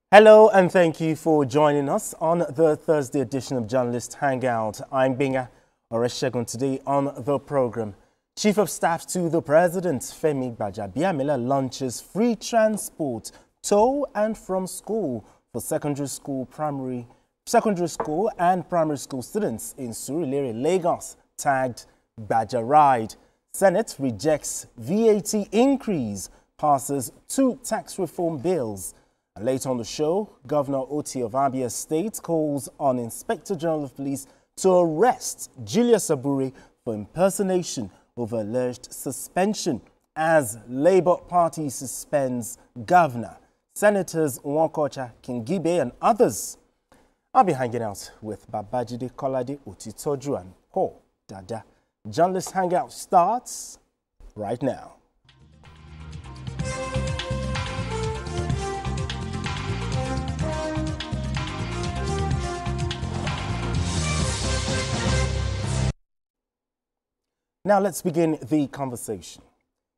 Hello and thank you for joining us on the Thursday edition of Journalist Hangout. I'm Binga Oreshegun. Today on the program, Chief of Staff to the President Femi Gbajabiamila launches free transport to and from school for secondary school and primary school students in Surulere, Lagos, tagged Gbaja Ride. Senate rejects VAT increase, passes 2 tax reform bills. And later on the show, Governor Oti of Abia State calls on Inspector General of Police to arrest Julius Abure for impersonation over alleged suspension as Labour Party suspends Governor. Senators Nwakocha, Kingibe and others. I'll be hanging out with Babajide Kolade Otitoju and Paul Dada. Journalist Hangout starts right now. Now let's begin the conversation.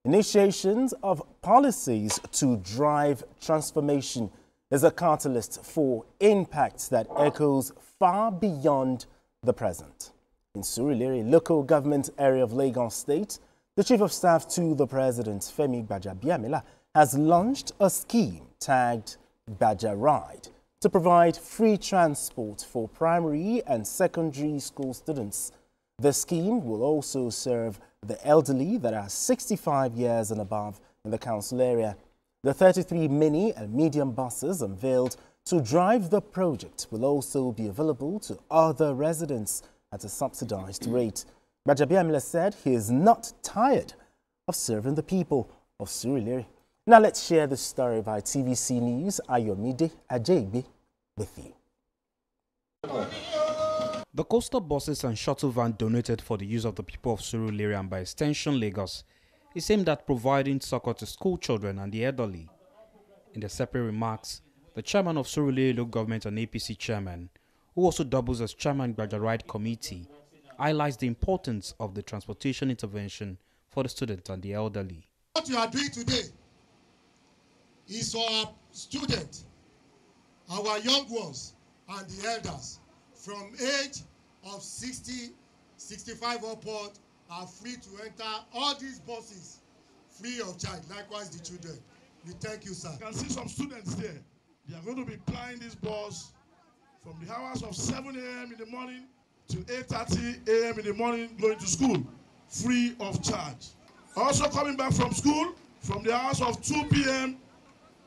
Initiations of policies to drive transformation is a catalyst for impact that echoes far beyond the present. In Surulere, local government area of Lagos State, the Chief of Staff to the President, Femi Gbajabiamila, has launched a scheme tagged Gbaja Ride to provide free transport for primary and secondary school students. The scheme will also serve the elderly that are 65 years and above in the council area. The 33 mini and medium buses unveiled to drive the project will also be available to other residents at a subsidized rate. Gbajabiamila said he is not tired of serving the people of Surulere. Now let's share the story by TVC News Ayomide Ajaybe with you. The coastal buses and shuttle van donated for the use of the people of Surulere and by extension Lagos is aimed at providing succor to school children and the elderly. In their separate remarks, the chairman of Surulere Local Government and APC chairman, who also doubles as chairman Gbaja Ride Committee, highlights the importance of the transportation intervention for the students and the elderly. What you are doing today is for our students, our young ones and the elders from age of 60, 65 upward are free to enter all these buses free of charge. Likewise, the children. We thank you, sir. You can see some students there. They are going to be plying this bus from the hours of 7 a.m. in the morning to 8:30 a.m. in the morning going to school, free of charge. Also coming back from school from the hours of 2 p.m.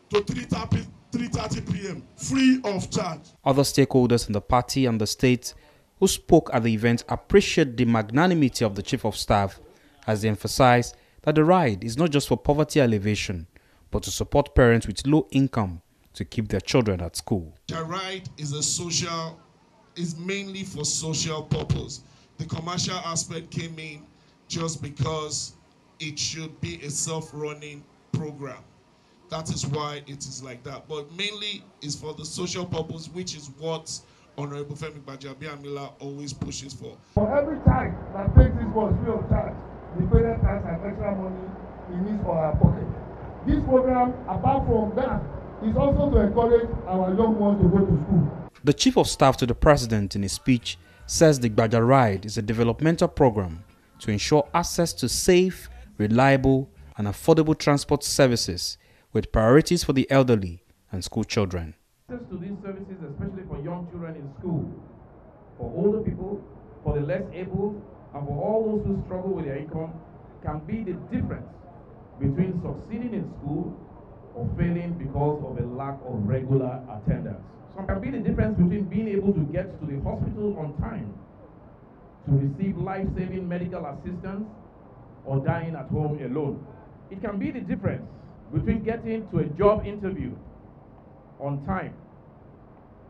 to 3:30 p.m., free of charge. Other stakeholders in the party and the state who spoke at the event appreciate the magnanimity of the Chief of Staff as they emphasize that the ride is not just for poverty alleviation, but to support parents with low income to keep their children at school. The ride is mainly for social purpose. The commercial aspect came in just because it should be a self-running program. That is why it is like that. But mainly is for the social purpose, which is what Honorable Femi Gbajabiamila always pushes for. For every time that takes this bus free of charge, the parent has an extra money he needs for our pocket. This program, apart from that, is also to encourage our young ones to go to school. The Chief of Staff to the President in his speech says the Gbaja Ride is a developmental program to ensure access to safe, reliable and affordable transport services with priorities for the elderly and school children. Access to these services, especially for young children in school, for older people, for the less able, and for all those who struggle with their income, can be the difference between succeeding in school or failing because of a lack of regular attendance. So it can be the difference between being able to get to the hospital on time, to receive life-saving medical assistance, or dying at home alone. It can be the difference between getting to a job interview on time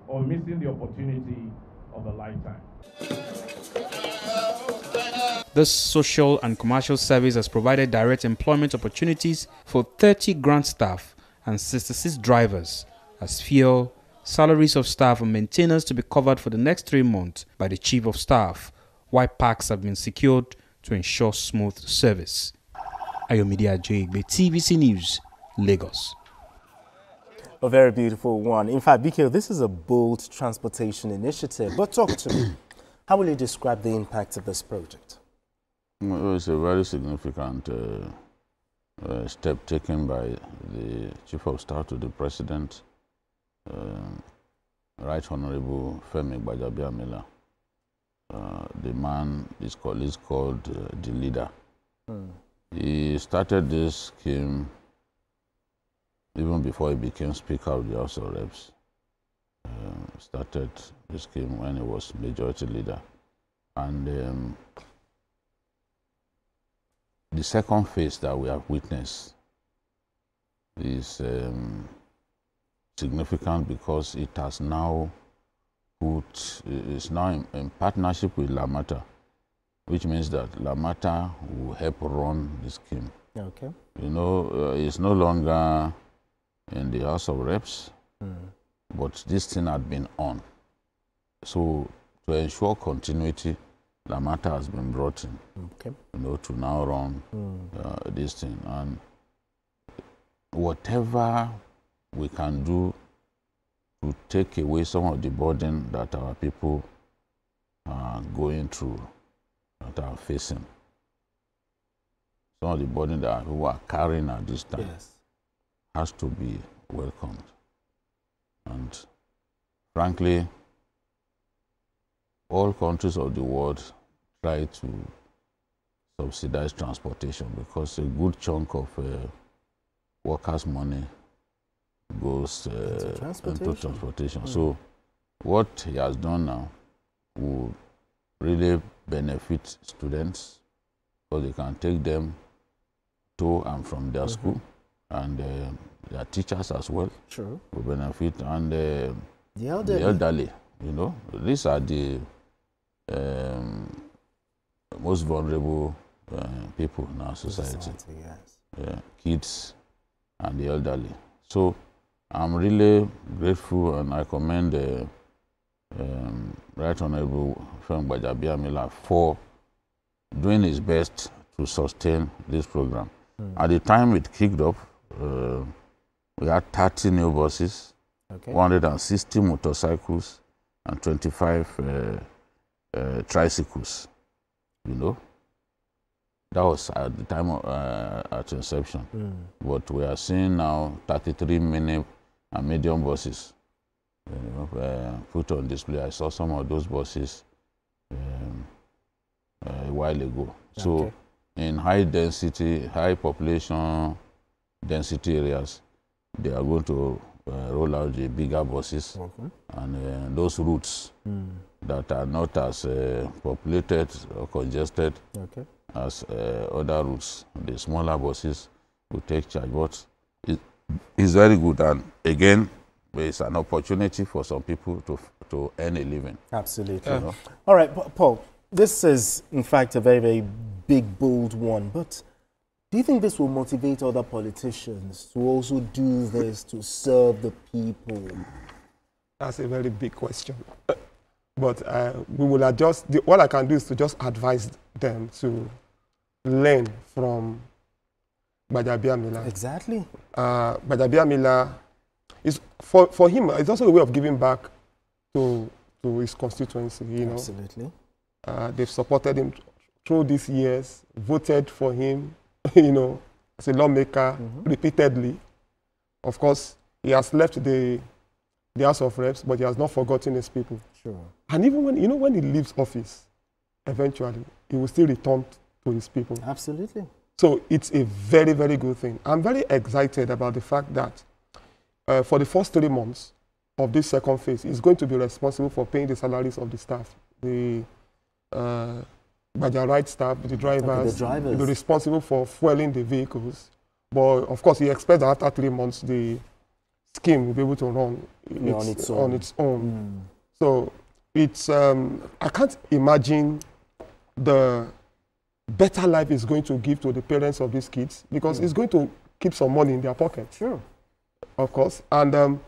or missing the opportunity of a lifetime. This social and commercial service has provided direct employment opportunities for 30 grant staff and 66 drivers as fuel, salaries of staff and maintainers to be covered for the next 3 months by the Chief of Staff, while parks have been secured to ensure smooth service. Ayomide Ajaybe, TVC News, Lagos. A very beautiful one. In fact, BK, this is a bold transportation initiative. But talk to me. How will you describe the impact of this project? Well, it's a very significant step taken by the Chief of Staff to the President, Right Honorable Femi Gbajabiamila. The man is called the leader. He started this scheme even before he became Speaker of the House of Reps. Started the scheme when he was majority leader. And the second phase that we have witnessed is significant because it has now is now in partnership with Lamata, which means that Lamata will help run the scheme. Okay. You know, it's no longer in the House of Reps, but this thing had been on. So to ensure continuity, Lamata has been brought in, you know, to now run this thing. And whatever we can do to take away some of the burden that our people are going through, that are facing, some of the burden that our people are carrying at this time, has to be welcomed. And frankly, all countries of the world try to subsidize transportation because a good chunk of workers' money goes into transportation. So what he has done now will really benefit students because they can take them to and from their school, and their teachers as well will benefit, and the elderly, you know. These are the most vulnerable people in our society. Kids and the elderly. So I'm really grateful, and I commend Right Honorable Femi Gbajabiamila for doing his best to sustain this program. At the time it kicked off, we had 30 new buses, 160 motorcycles, and 25 tricycles. You know, that was at the time at inception. But we are seeing now 33 mini and medium buses, you know, put on display. I saw some of those buses a while ago. So in high density, high population density areas, they are going to roll out the bigger buses, and those routes that are not as populated or congested as other routes, the smaller buses will take charge. But it's very good, and again, it's an opportunity for some people to earn a living. Absolutely. You know? All right, Paul, this is in fact a very, very big, bold one, but do you think this will motivate other politicians to also do this to serve the people? That's a very big question. But we will adjust. What I can do is to just advise them to learn from Gbajabiamila. Exactly. Gbajabiamila is for him. It's also a way of giving back to his constituency. You know. Absolutely. They've supported him through these years, voted for him. You know, as a lawmaker repeatedly. Of course, he has left the House of Reps, but he has not forgotten his people. And even when, you know, when he leaves office, eventually, he will still return to his people. Absolutely. So it's a very, very good thing. I'm very excited about the fact that for the first 3 months of this second phase, he's going to be responsible for paying the salaries of the staff, the Baja staff, the drivers, will be responsible for fueling the vehicles. But of course, he expects that after 3 months, the scheme will be able to run on its own. So it's, I can't imagine the better life it's going to give to the parents of these kids, because it's going to keep some money in their pocket. Of course. And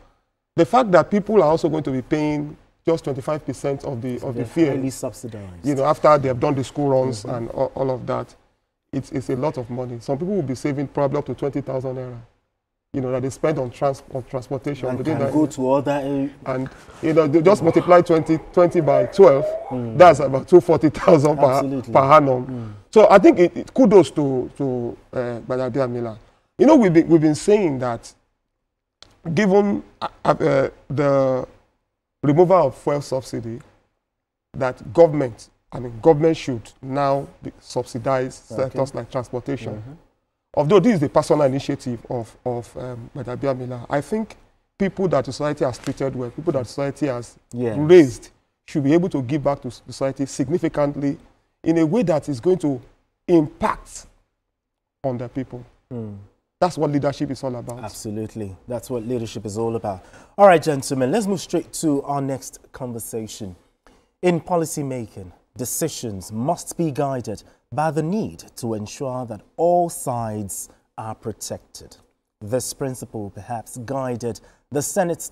the fact that people are also going to be paying just 25% of the fare, highly subsidized. You know, after they have done the school runs and all of that, it's a lot of money. Some people will be saving probably up to 20,000 naira you know, that they spend on transportation. And can go to other and, you know, they just multiply 20 by 12. That's about 240,000 per annum. So I think kudos to Badadia Miller. You know, we've been saying that given the removal of fuel subsidy, that government should now subsidize sectors like transportation. Although this is the personal initiative of Badadia Miller, I think people that society has treated well, people that society has raised, should be able to give back to society significantly in a way that is going to impact on the people. That's what leadership is all about. Absolutely. That's what leadership is all about. All right, gentlemen, let's move straight to our next conversation. In policy making, decisions must be guided by the need to ensure that all sides are protected. This principle perhaps guided the Senate's